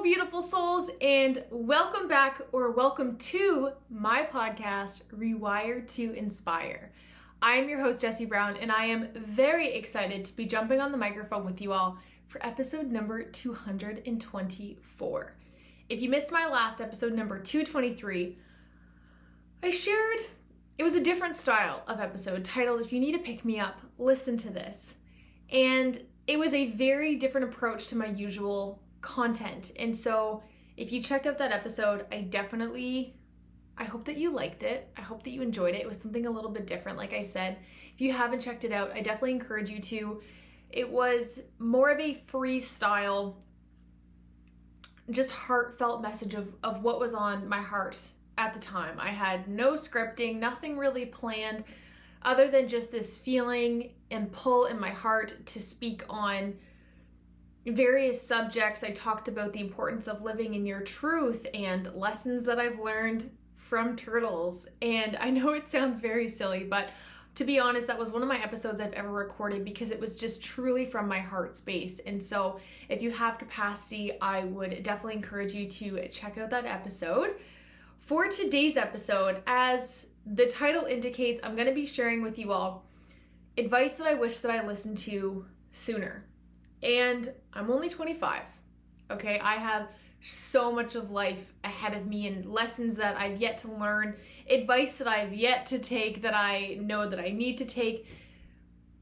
beautiful souls, and welcome back or welcome to my podcast, Rewire to Inspire. I am your host, Jessie Brown, and I am very excited to be jumping on the microphone with you all for episode number 224. If you missed my last episode, number 223, I shared, it was a different style of episode titled, If You Need to Pick Me Up, Listen to This. And it was a very different approach to my usual content. And so if you checked out that episode, I hope that you liked it. I hope that you enjoyed it. It was something a little bit different. Like I said, if you haven't checked it out, I definitely encourage you to. It was more of a freestyle, just heartfelt message of what was on my heart at the time. I had no scripting, nothing really planned other than just this feeling and pull in my heart to speak on various subjects. I talked about the importance of living in your truth and lessons that I've learned from turtles. And I know it sounds very silly, but to be honest, that was one of my episodes I've ever recorded because it was just truly from my heart space. And so if you have capacity, I would definitely encourage you to check out that episode. For today's episode, as the title indicates, I'm going to be sharing with you all advice that I wish that I listened to sooner. And I'm only 25, okay? I have so much of life ahead of me and lessons that I've yet to learn, advice that I've yet to take that I know that I need to take.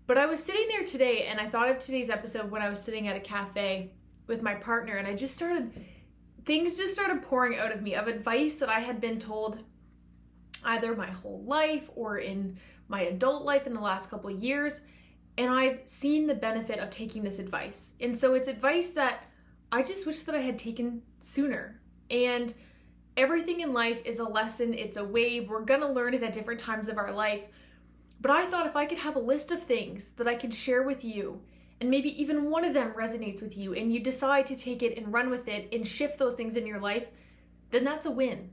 But I was sitting there today and I thought of today's episode when I was sitting at a cafe with my partner, and things just started pouring out of me of advice that I had been told either my whole life or in my adult life in the last couple of years. And I've seen the benefit of taking this advice. And so it's advice that I just wish that I had taken sooner. And everything in life is a lesson. It's a wave. We're going to learn it at different times of our life. But I thought if I could have a list of things that I could share with you, and maybe even one of them resonates with you, and you decide to take it and run with it and shift those things in your life, then that's a win.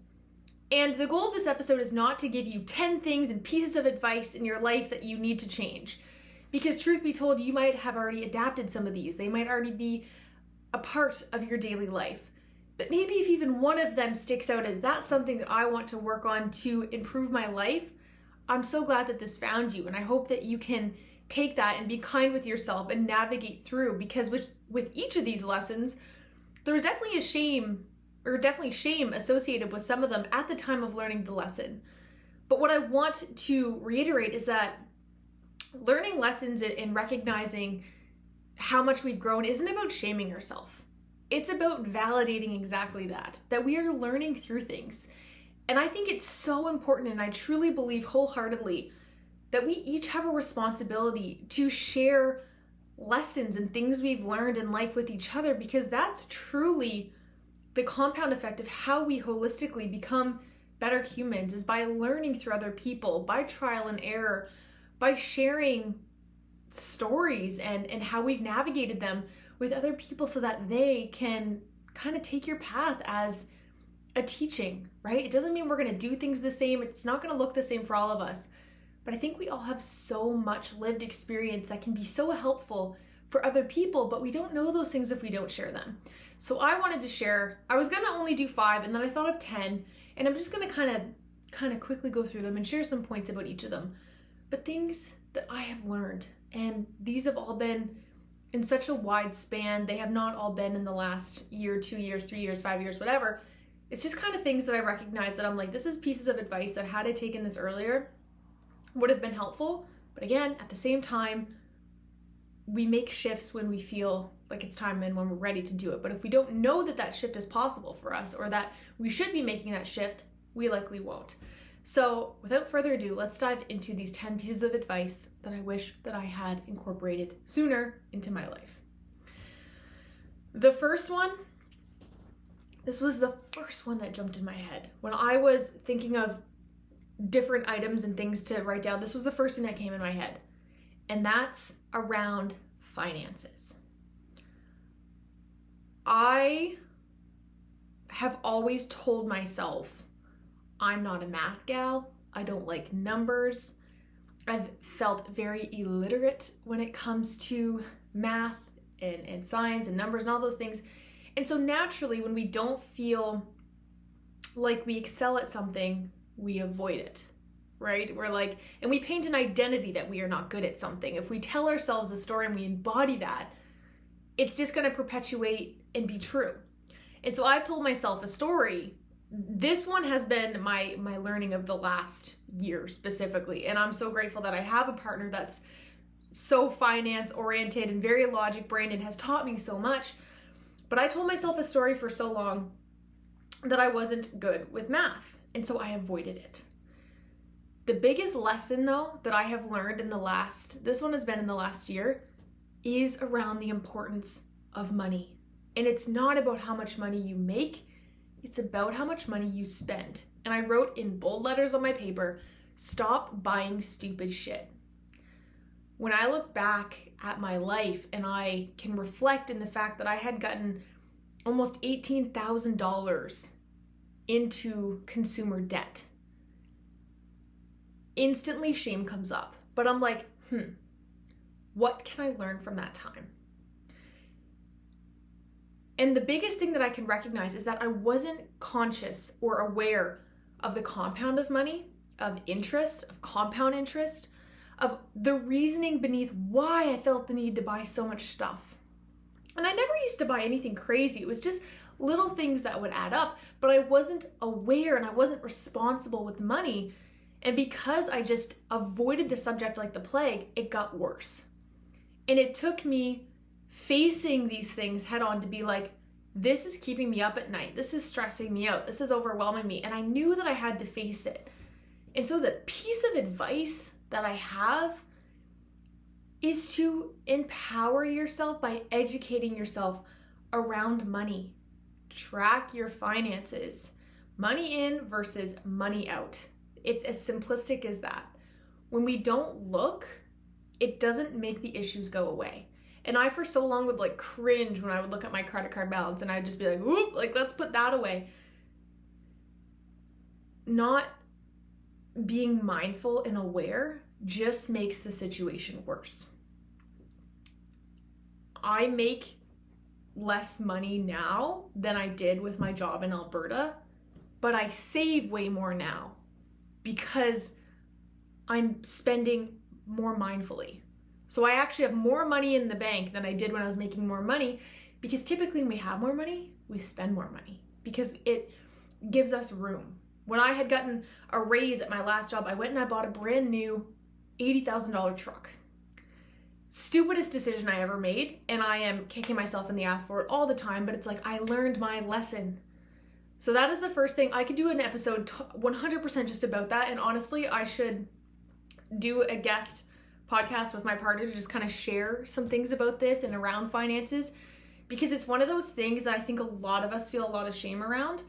And the goal of this episode is not to give you 10 things and pieces of advice in your life that you need to change. Because truth be told, you might have already adapted some of these. They might already be a part of your daily life. But maybe if even one of them sticks out as that's something that I want to work on to improve my life, I'm so glad that this found you. And I hope that you can take that and be kind with yourself and navigate through, because with each of these lessons, there was definitely shame associated with some of them at the time of learning the lesson. But what I want to reiterate is that learning lessons and recognizing how much we've grown isn't about shaming ourselves. It's about validating exactly that we are learning through things. And I think it's so important, and I truly believe wholeheartedly that we each have a responsibility to share lessons and things we've learned in life with each other, because that's truly the compound effect of how we holistically become better humans, is by learning through other people, by trial and error, by sharing stories and how we've navigated them with other people so that they can kind of take your path as a teaching, right? It doesn't mean we're going to do things the same. It's not going to look the same for all of us. But I think we all have so much lived experience that can be so helpful for other people, but we don't know those things if we don't share them. So I wanted to share, I was going to only do 5, and then I thought of 10, and I'm just going to kind of quickly go through them and share some points about each of them. But things that I have learned, and these have all been in such a wide span. They have not all been in the last year, 2 years, 3 years, 5 years, whatever. It's just kind of things that I recognize that I'm like, this is pieces of advice that had I taken this earlier would have been helpful. But again, at the same time, we make shifts when we feel like it's time and when we're ready to do it. But if we don't know that that shift is possible for us, or that we should be making that shift, we likely won't. So without further ado, let's dive into these 10 pieces of advice that I wish that I had incorporated sooner into my life. The first one, this was the first one that jumped in my head. When I was thinking of different items and things to write down, this was the first thing that came in my head. And that's around finances. I have always told myself, I'm not a math gal. I don't like numbers. I've felt very illiterate when it comes to math and science and numbers and all those things. And so naturally, when we don't feel like we excel at something, we avoid it, right? We're like, and we paint an identity that we are not good at something. If we tell ourselves a story and we embody that, it's just going to perpetuate and be true. And so I've told myself a story. This one has been my learning of the last year specifically. And I'm so grateful that I have a partner that's so finance oriented and very logic brained and has taught me so much. But I told myself a story for so long that I wasn't good with math. And so I avoided it. The biggest lesson though that I have learned this one has been in the last year, is around the importance of money. And it's not about how much money you make, it's about how much money you spend. And I wrote in bold letters on my paper, stop buying stupid shit. When I look back at my life and I can reflect in the fact that I had gotten almost $18,000 into consumer debt, instantly shame comes up. But I'm like, what can I learn from that time? And the biggest thing that I can recognize is that I wasn't conscious or aware of the compound of money, of interest, of compound interest, of the reasoning beneath why I felt the need to buy so much stuff. And I never used to buy anything crazy. It was just little things that would add up, but I wasn't aware and I wasn't responsible with money. And because I just avoided the subject like the plague, it got worse. And it took me facing these things head on to be like, this is keeping me up at night. This is stressing me out. This is overwhelming me. And I knew that I had to face it. And so the piece of advice that I have is to empower yourself by educating yourself around money. Track your finances. Money in versus money out. It's as simplistic as that. When we don't look, it doesn't make the issues go away. And I, for so long, would like cringe when I would look at my credit card balance and I'd just be like, whoop, like let's put that away. Not being mindful and aware just makes the situation worse. I make less money now than I did with my job in Alberta, but I save way more now because I'm spending more mindfully. So I actually have more money in the bank than I did when I was making more money, because typically when we have more money, we spend more money because it gives us room. When I had gotten a raise at my last job, I went and I bought a brand new $80,000 truck. Stupidest decision I ever made, and I am kicking myself in the ass for it all the time, but it's like I learned my lesson. So that is the first thing. I could do an episode 100% just about that, and honestly, I should do a guest podcast with my partner to just kind of share some things about this and around finances, because it's one of those things that I think a lot of us feel a lot of shame around,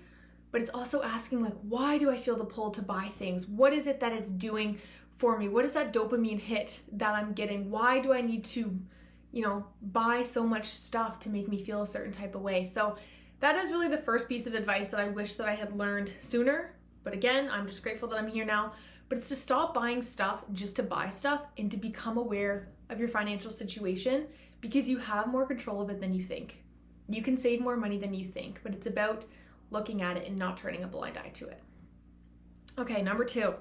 but it's also asking like, why do I feel the pull to buy things? What is it that it's doing for me? What is that dopamine hit that I'm getting? Why do I need to, buy so much stuff to make me feel a certain type of way? So that is really the first piece of advice that I wish that I had learned sooner. But again, I'm just grateful that I'm here now. But it's to stop buying stuff just to buy stuff and to become aware of your financial situation, because you have more control of it than you think. You can save more money than you think, but it's about looking at it and not turning a blind eye to it. Okay, number 2.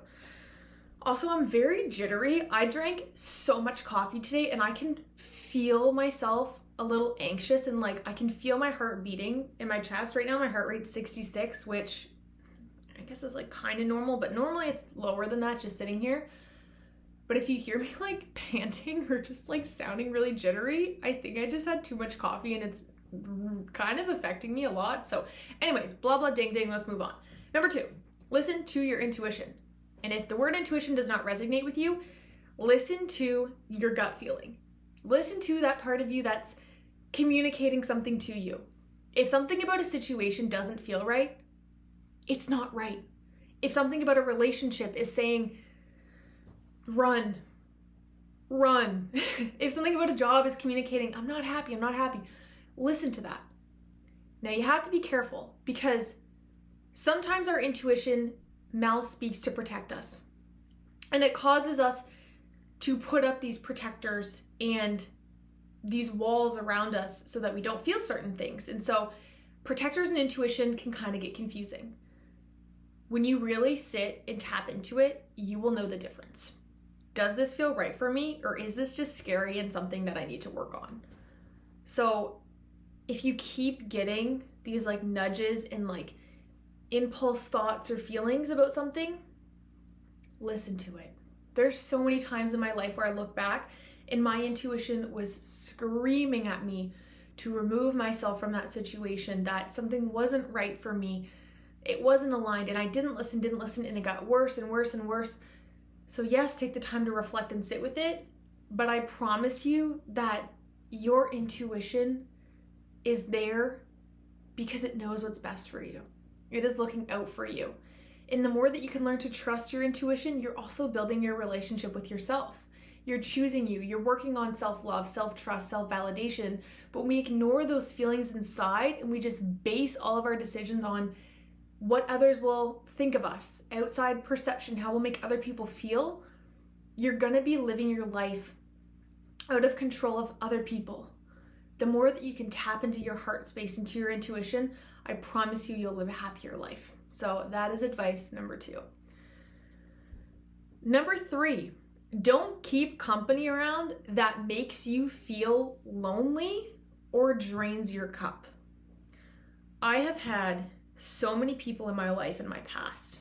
Also, I'm very jittery. I drank so much coffee today and I can feel myself a little anxious and like I can feel my heart beating in my chest. Right now my heart rate's 66, which I guess is like kind of normal, but normally it's lower than that just sitting here. But if you hear me like panting or just like sounding really jittery, I think I just had too much coffee and it's kind of affecting me a lot. So anyways, blah, blah, ding, ding, let's move on. Number 2, listen to your intuition. And if the word intuition does not resonate with you, listen to your gut feeling. Listen to that part of you that's communicating something to you. If something about a situation doesn't feel right, it's not right. If something about a relationship is saying, run. If something about a job is communicating, I'm not happy, listen to that. Now you have to be careful, because sometimes our intuition mouth speaks to protect us. And it causes us to put up these protectors and these walls around us so that we don't feel certain things. And so protectors and intuition can kind of get confusing. When you really sit and tap into it, you will know the difference. Does this feel right for me, or is this just scary and something that I need to work on? So if you keep getting these like nudges and like impulse thoughts or feelings about something, listen to it. There's so many times in my life where I look back and my intuition was screaming at me to remove myself from that situation, that something wasn't right for me. It wasn't aligned, and I didn't listen, and it got worse and worse and worse. So yes, take the time to reflect and sit with it, but I promise you that your intuition is there because it knows what's best for you. It is looking out for you. And the more that you can learn to trust your intuition, you're also building your relationship with yourself. You're choosing you. You're working on self-love, self-trust, self-validation. But when we ignore those feelings inside and we just base all of our decisions on what others will think of us, outside perception, how we'll make other people feel, you're gonna be living your life out of control of other people. The more that you can tap into your heart space, into your intuition, I promise you, you'll live a happier life. So that is advice number 2. Number 3, don't keep company around that makes you feel lonely or drains your cup. I have had so many people in my life in my past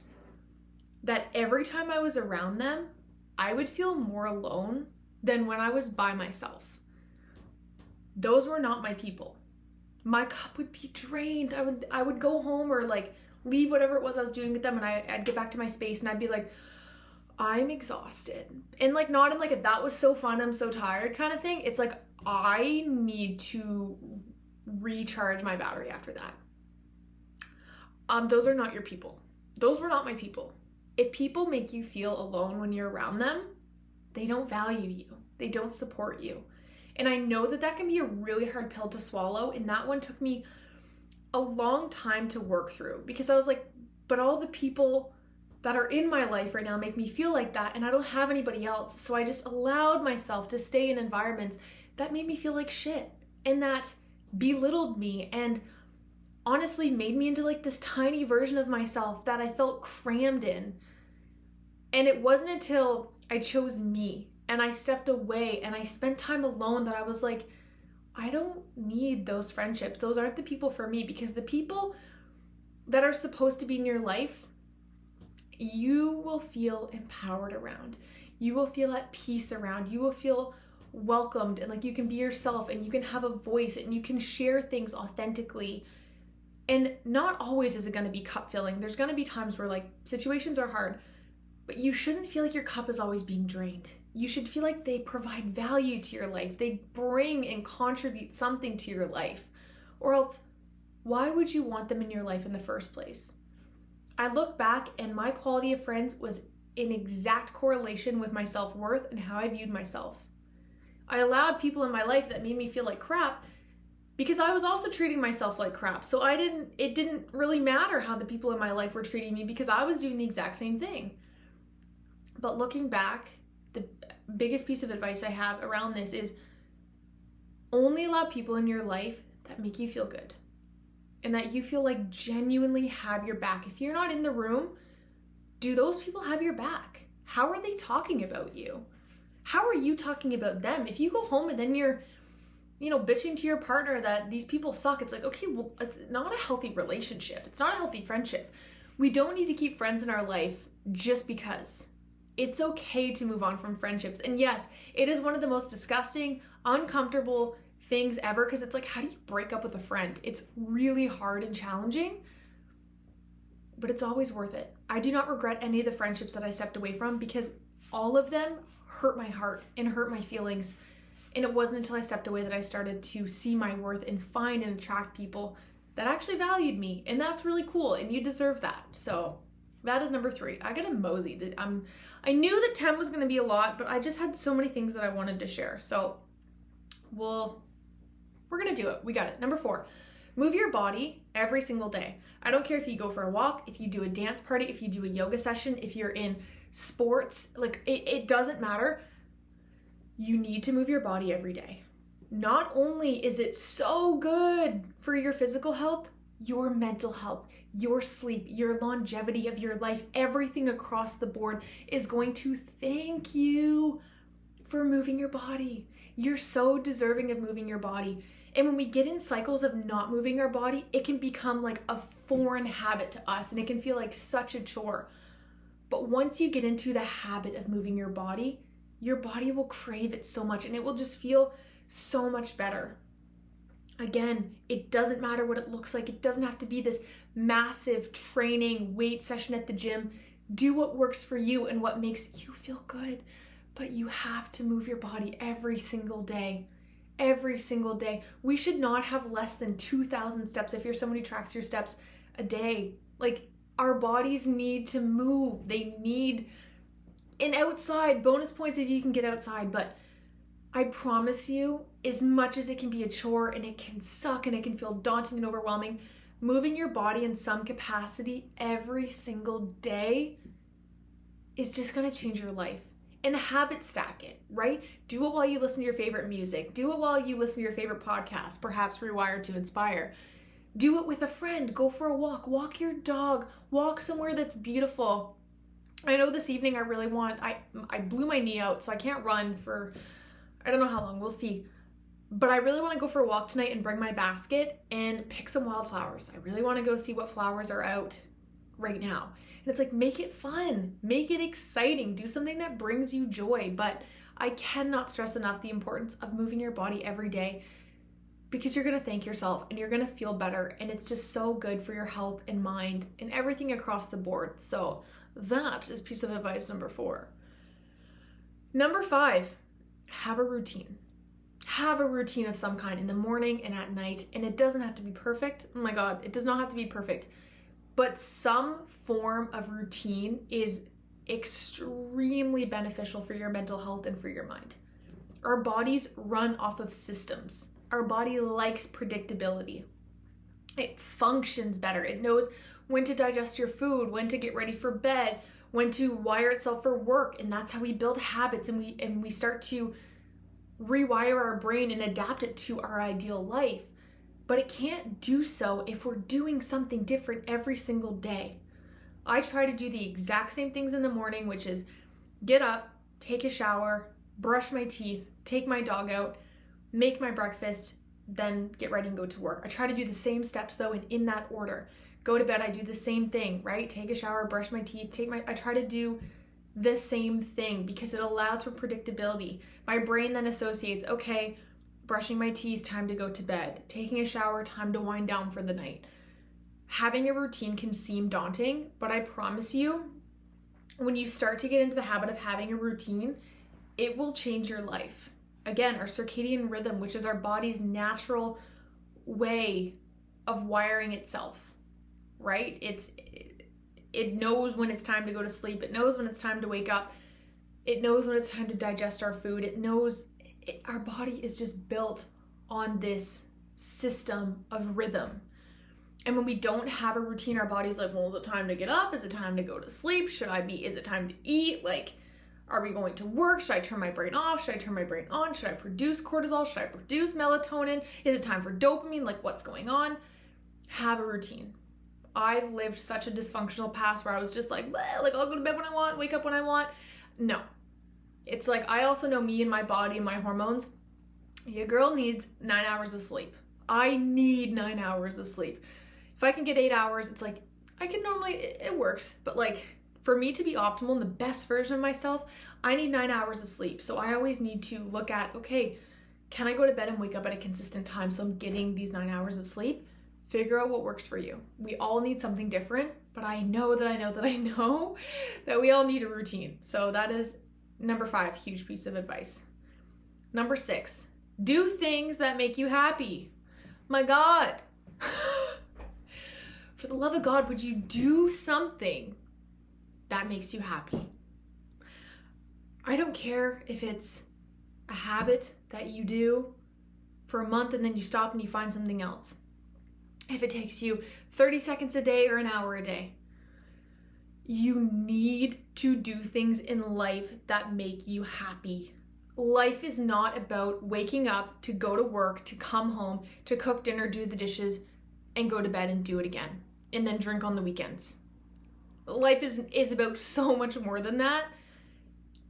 that every time I was around them, I would feel more alone than when I was by myself. Those were not my people. My cup would be drained. I would go home or like leave whatever it was I was doing with them, and I'd get back to my space and I'd be like, I'm exhausted. And like not in like a that was so fun, I'm so tired kind of thing. It's like I need to recharge my battery after that. Those are not your people. Those were not my people. If people make you feel alone when you're around them, they don't value you. They don't support you. And I know that that can be a really hard pill to swallow. And that one took me a long time to work through, because I was like, but all the people that are in my life right now make me feel like that, and I don't have anybody else. So I just allowed myself to stay in environments that made me feel like shit and that belittled me and honestly made me into like this tiny version of myself that I felt crammed in. And it wasn't until I chose me and I stepped away and I spent time alone that I was like, I don't need those friendships. Those aren't the people for me, because the people that are supposed to be in your life, you will feel empowered around. You will feel at peace around. You will feel welcomed and like you can be yourself and you can have a voice and you can share things authentically. And not always is it going to be cup filling. There's going to be times where like situations are hard, but you shouldn't feel like your cup is always being drained. You should feel like they provide value to your life. They bring and contribute something to your life. Or else, why would you want them in your life in the first place? I look back and my quality of friends was in exact correlation with my self-worth and how I viewed myself. I allowed people in my life that made me feel like crap because I was also treating myself like crap. So it didn't really matter how the people in my life were treating me because I was doing the exact same thing. But looking back, the biggest piece of advice I have around this is only allow people in your life that make you feel good and that you feel like genuinely have your back. If you're not in the room, do those people have your back? How are they talking about you? How are you talking about them? If you go home and then you're, bitching to your partner that these people suck, it's like, okay, well, it's not a healthy relationship. It's not a healthy friendship. We don't need to keep friends in our life just because. It's okay to move on from friendships. And yes, it is one of the most disgusting, uncomfortable things ever, because it's like, how do you break up with a friend? It's really hard and challenging, but it's always worth it. I do not regret any of the friendships that I stepped away from because all of them hurt my heart and hurt my feelings. And it wasn't until I stepped away that I started to see my worth and find and attract people that actually valued me. And that's really cool. And you deserve that. So that is number 3. I got a mosey. I knew that 10 was going to be a lot, but I just had so many things that I wanted to share. So we're going to do it. We got it. Number 4, move your body every single day. I don't care if you go for a walk, if you do a dance party, if you do a yoga session, if you're in sports, like it doesn't matter. You need to move your body every day. Not only is it so good for your physical health, your mental health, your sleep, your longevity of your life, everything across the board is going to thank you for moving your body. You're so deserving of moving your body. And when we get in cycles of not moving our body, it can become like a foreign habit to us and it can feel like such a chore. But once you get into the habit of moving your body will crave it so much and it will just feel so much better. Again, it doesn't matter what it looks like. It doesn't have to be this massive training weight session at the gym. Do what works for you and what makes you feel good. But you have to move your body every single day. Every single day. We should not have less than 2,000 steps if you're someone who tracks your steps a day. Like, our bodies need to move. They need an outside. Bonus points if you can get outside. But I promise you, as much as it can be a chore and it can suck and it can feel daunting and overwhelming, moving your body in some capacity every single day is just going to change your life. And habit stack it, right? Do it while you listen to your favorite music. Do it while you listen to your favorite podcast, perhaps Rewire to inspire. Do it with a friend. Go for a walk. Walk your dog. Walk somewhere that's beautiful. I know this evening I blew my knee out, so I can't run for, I don't know how long. We'll see. But I really want to go for a walk tonight and bring my basket and pick some wildflowers. I really want to go see what flowers are out right now. And it's like, make it fun, make it exciting, do something that brings you joy. But I cannot stress enough the importance of moving your body every day because you're going to thank yourself and you're going to feel better. And it's just so good for your health and mind and everything across the board. So that is piece of advice number 4. Number 5, have a routine. Have a routine of some kind in the morning and at night. And it doesn't have to be perfect. Oh my God, it does not have to be perfect. But some form of routine is extremely beneficial for your mental health and for your mind. Our bodies run off of systems. Our body likes predictability. It functions better. It knows when to digest your food, when to get ready for bed, when to wire itself for work. And that's how we build habits and we start to rewire our brain and adapt it to our ideal life. But it can't do so if we're doing something different every single day. I try to do the exact same things in the morning, which is get up, take a shower, brush my teeth, take my dog out, make my breakfast, then get ready and go to work. I try to do the same steps though, and in that order. Go to bed, I do the same thing, right? Take a shower, brush my teeth, I try to do the same thing because it allows for predictability. My brain then associates, okay, brushing my teeth, time to go to bed. Taking a shower, time to wind down for the night. Having a routine can seem daunting, but I promise you, when you start to get into the habit of having a routine, it will change your life. Again, our circadian rhythm, which is our body's natural way of wiring itself, right? It knows when it's time to go to sleep. It knows when it's time to wake up. It knows when it's time to digest our food. It knows our body is just built on this system of rhythm. And when we don't have a routine, our body's like, well, is it time to get up? Is it time to go to sleep? Is it time to eat? Like, are we going to work? Should I turn my brain off? Should I turn my brain on? Should I produce cortisol? Should I produce melatonin? Is it time for dopamine? Like, what's going on? Have a routine. I've lived such a dysfunctional past where I was just like I'll go to bed when I want, wake up when I want. No. It's like, I also know me and my body and my hormones. Your girl needs 9 hours of sleep. I need 9 hours of sleep. If I can get 8 hours, it's like, I can normally, it works. But like, for me to be optimal and the best version of myself, I need 9 hours of sleep. So I always need to look at, okay, can I go to bed and wake up at a consistent time so I'm getting these 9 hours of sleep? Figure out what works for you. We all need something different, but I know that we all need a routine. So that is number 5, huge piece of advice. Number 6, do things that make you happy. My God. For the love of God, would you do something that makes you happy? I don't care if it's a habit that you do for a month and then you stop and you find something else. If it takes you 30 seconds a day or an hour a day. You need to do things in life that make you happy. Life is not about waking up to go to work, to come home, to cook dinner, do the dishes, and go to bed and do it again, and then drink on the weekends. Life is about so much more than that.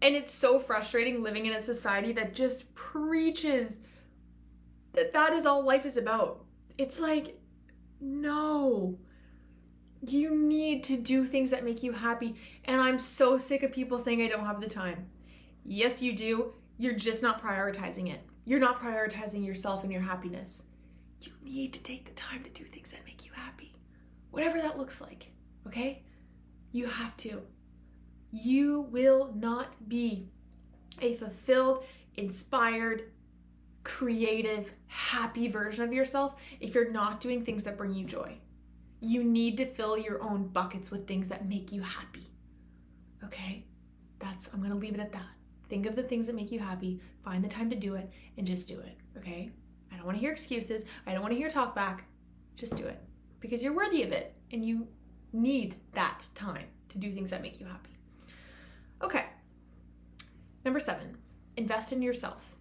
And it's so frustrating living in a society that just preaches that is all life is about. It's like, no, you need to do things that make you happy. And I'm so sick of people saying I don't have the time. Yes, you do. You're just not prioritizing it. You're not prioritizing yourself and your happiness. You need to take the time to do things that make you happy. Whatever that looks like, okay? You have to. You will not be a fulfilled, inspired, creative, happy version of yourself if you're not doing things that bring you joy. You need to fill your own buckets with things that make you happy. Okay? I'm going to leave it at that. Think of the things that make you happy, find the time to do it, and just do it. Okay? I don't want to hear excuses. I don't want to hear talk back. Just do it. Because you're worthy of it, and you need that time to do things that make you happy. Okay. Number 7, invest in yourself.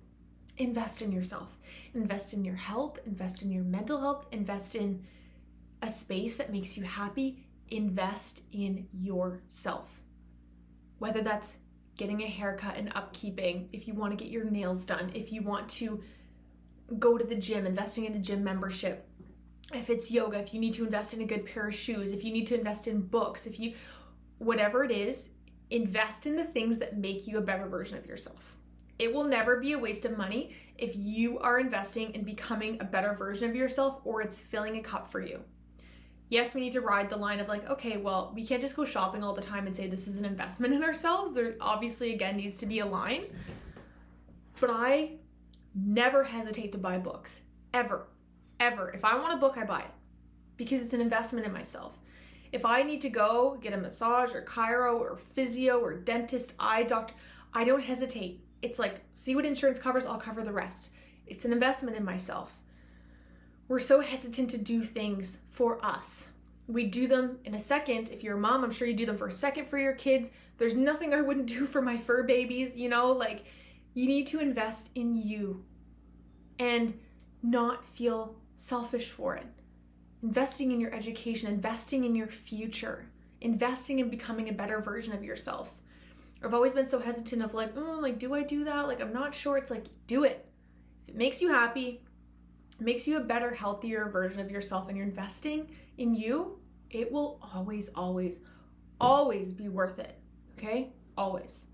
Invest in yourself. Invest in your health, invest in your mental health, invest in a space that makes you happy. Invest in yourself. Whether that's getting a haircut and upkeeping, if you want to get your nails done, if you want to go to the gym, investing in a gym membership, if it's yoga, if you need to invest in a good pair of shoes, if you need to invest in books, whatever it is, invest in the things that make you a better version of yourself. It will never be a waste of money if you are investing in becoming a better version of yourself or it's filling a cup for you. Yes, we need to ride the line of like, okay, well, we can't just go shopping all the time and say this is an investment in ourselves. There obviously, again, needs to be a line. But I never hesitate to buy books, ever, ever. If I want a book, I buy it because it's an investment in myself. If I need to go get a massage or chiro or physio or dentist, eye doctor, I don't hesitate. It's like, see what insurance covers, I'll cover the rest. It's an investment in myself. We're so hesitant to do things for us. We do them in a second. If you're a mom, I'm sure you do them for a second for your kids. There's nothing I wouldn't do for my fur babies, you need to invest in you and not feel selfish for it. Investing in your education, investing in your future, investing in becoming a better version of yourself. I've always been so hesitant of do I do that? I'm not sure. It's like, do it. If it makes you happy, makes you a better, healthier version of yourself, and you're investing in you, it will always, always, always be worth it. Okay? Always.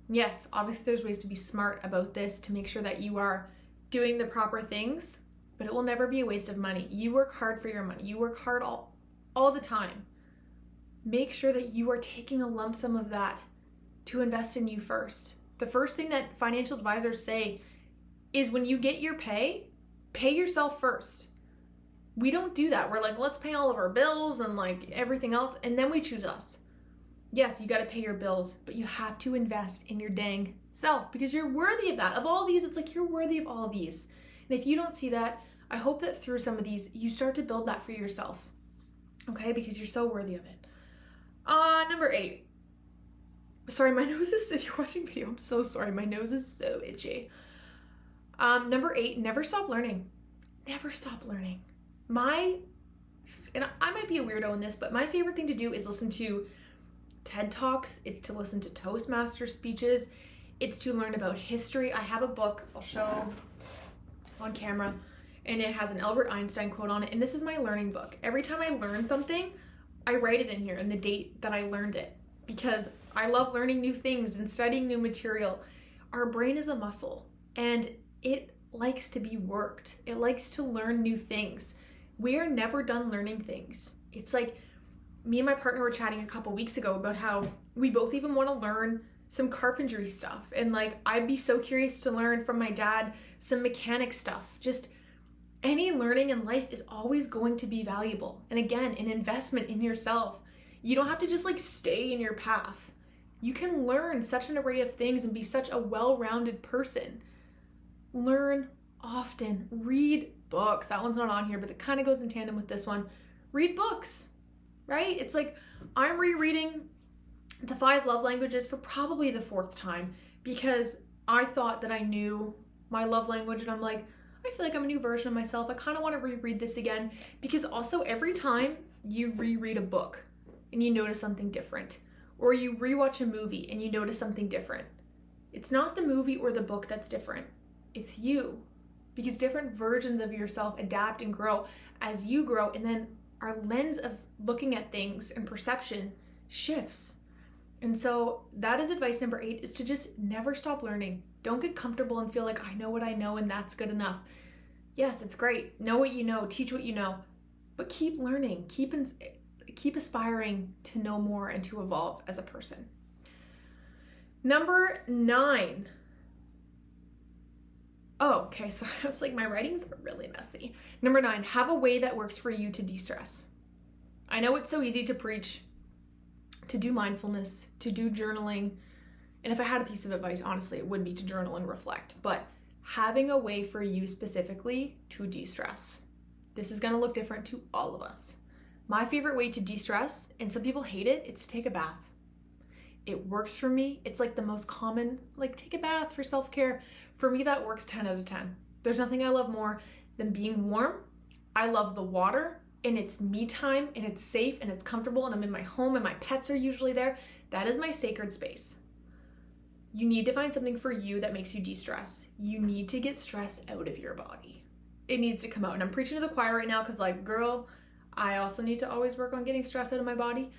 Yes, obviously there's ways to be smart about this to make sure that you are doing the proper things, but it will never be a waste of money. You work hard for your money. You work hard all the time. Make sure that you are taking a lump sum of that to invest in you first. The first thing that financial advisors say is when you get your pay yourself first. We don't do that. We're like, let's pay all of our bills and everything else, and then we choose us. Yes, you got to pay your bills, but you have to invest in your dang self because you're worthy of that. Of all these, it's like you're worthy of all of these. And if you don't see that, I hope that through some of these, you start to build that for yourself. Okay? Because you're so worthy of it. Number 8. Sorry, my nose is, if you're watching video, I'm so sorry. My nose is so itchy. Number 8, never stop learning. Never stop learning. And I might be a weirdo in this, but my favorite thing to do is listen to TED Talks. It's to listen to Toastmaster speeches. It's to learn about history. I have a book I'll show on camera, and it has an Albert Einstein quote on it. And this is my learning book. Every time I learn something, I write it in here and the date that I learned it because I love learning new things and studying new material. Our brain is a muscle and it likes to be worked. It likes to learn new things. We are never done learning things. It's like me and my partner were chatting a couple weeks ago about how we both even want to learn some carpentry stuff. And I'd be so curious to learn from my dad some mechanic stuff. Just any learning in life is always going to be valuable. And again, an investment in yourself. You don't have to just stay in your path. You can learn such an array of things and be such a well-rounded person. Learn often. Read books. That one's not on here, but it kind of goes in tandem with this one. Read books, right? It's like I'm rereading The 5 Love Languages for probably the 4th time because I thought that I knew my love language and I'm like, I feel like I'm a new version of myself. I kind of want to reread this again, because also every time you reread a book and you notice something different, or you rewatch a movie and you notice something different, it's not the movie or the book that's different. It's you. Because different versions of yourself adapt and grow as you grow, and then our lens of looking at things and perception shifts. And so that is advice number 8, is to just never stop learning. Don't get comfortable and feel like I know what I know and that's good enough. Yes, it's great. Know what you know, teach what you know, but keep learning, keep aspiring to know more and to evolve as a person. Number 9. Oh, okay, so I was like, my writings are really messy. Number 9, have a way that works for you to de-stress. I know it's so easy to preach, to do mindfulness, to do journaling. And if I had a piece of advice, honestly, it would be to journal and reflect. But having a way for you specifically to de-stress. This is gonna look different to all of us. My favorite way to de-stress, and some people hate it, it's to take a bath. It works for me. It's like the most common, like take a bath for self-care. For me, that works 10 out of 10. There's nothing I love more than being warm. I love the water, and it's me time, and it's safe, and it's comfortable, and I'm in my home, and my pets are usually there. That is my sacred space. You need to find something for you that makes you de-stress. You need to get stress out of your body. It needs to come out. And I'm preaching to the choir right now because, like, girl, I also need to always work on getting stress out of my body.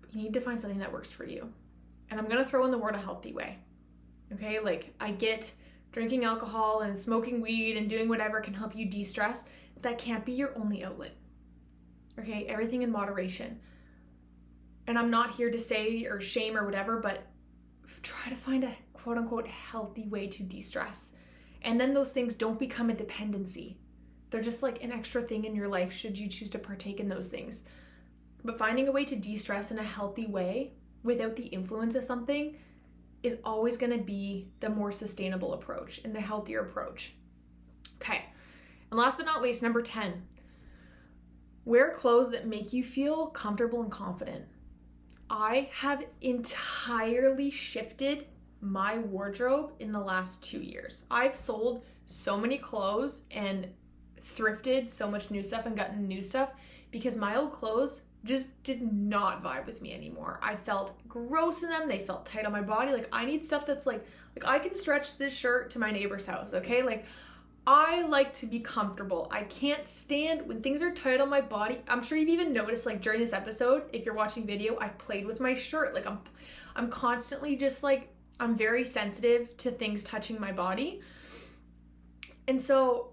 But you need to find something that works for you. And I'm going to throw in the word a healthy way. Okay? Like, I get drinking alcohol and smoking weed and doing whatever can help you de-stress. That can't be your only outlet. Okay? Everything in moderation. And I'm not here to say or shame or whatever, but try to find a quote-unquote healthy way to de-stress. And then those things don't become a dependency. They're just like an extra thing in your life should you choose to partake in those things. But finding a way to de-stress in a healthy way without the influence of something is always going to be the more sustainable approach and the healthier approach. Okay. And last but not least, number 10, wear clothes that make you feel comfortable and confident. I have entirely shifted my wardrobe in the last 2 years. I've sold so many clothes and thrifted so much new stuff and gotten new stuff because my old clothes just did not vibe with me anymore. I felt gross in them. They felt tight on my body. Like, I need stuff that's like I can stretch this shirt to my neighbor's house, okay? Like, I like to be comfortable. I can't stand when things are tight on my body. I'm sure you've even noticed, like, during this episode, if you're watching video, I've played with my shirt. Like, I'm constantly just like, I'm very sensitive to things touching my body. And so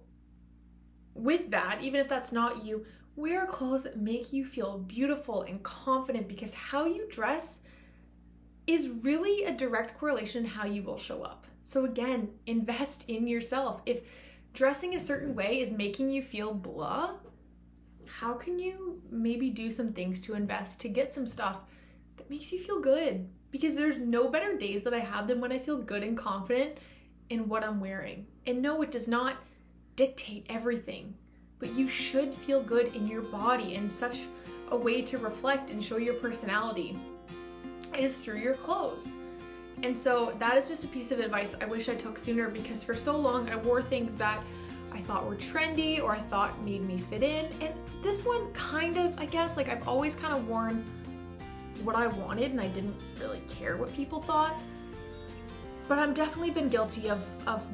with that, even if that's not you, wear clothes that make you feel beautiful and confident, because how you dress is really a direct correlation to how you will show up. So again, invest in yourself. If dressing a certain way is making you feel blah, how can you maybe do some things to invest to get some stuff that makes you feel good? Because there's no better days that I have than when I feel good and confident in what I'm wearing. And no, it does not dictate everything, but you should feel good in your body, and such a way to reflect and show your personality is through your clothes. And so that is just a piece of advice I wish I took sooner, because for so long I wore things that I thought were trendy or I thought made me fit in. And this one kind of, I guess, like, I've always kind of worn what I wanted and I didn't really care what people thought. But I've definitely been guilty of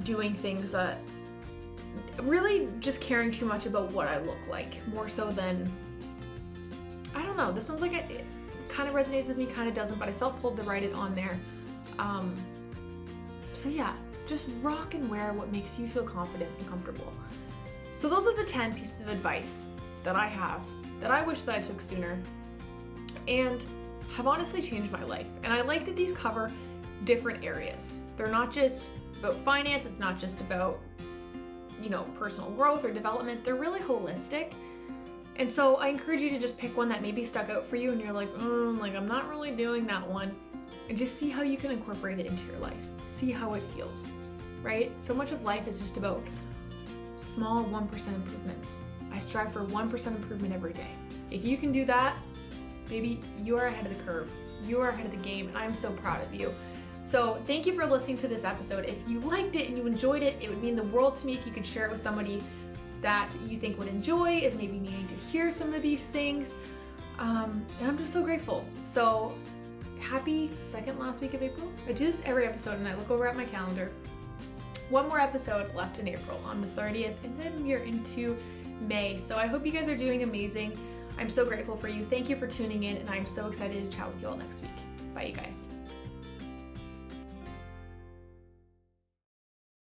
doing things that really just caring too much about what I look like, more so than, I don't know, this one's like, it kind of resonates with me, kind of doesn't, but I felt pulled to write it on there. So yeah, just rock and wear what makes you feel confident and comfortable. So those are the 10 pieces of advice that I have that I wish that I took sooner and have honestly changed my life. And I like that these cover different areas. They're not just about finance, it's not just about, personal growth or development. They're really holistic. And so I encourage you to just pick one that maybe stuck out for you and you're like, I'm not really doing that one. And just see how you can incorporate it into your life. See how it feels, right? So much of life is just about small 1% improvements. I strive for 1% improvement every day. If you can do that, maybe you are ahead of the curve. You are ahead of the game, and I'm so proud of you. So thank you for listening to this episode. If you liked it and you enjoyed it, it would mean the world to me if you could share it with somebody that you think would enjoy, is maybe needing to hear some of these things. And I'm just so grateful. So happy second last week of April. I do this every episode and I look over at my calendar. One more episode left in April on the 30th, and then we're into May. So I hope you guys are doing amazing. I'm so grateful for you. Thank you for tuning in, and I'm so excited to chat with you all next week. Bye, you guys.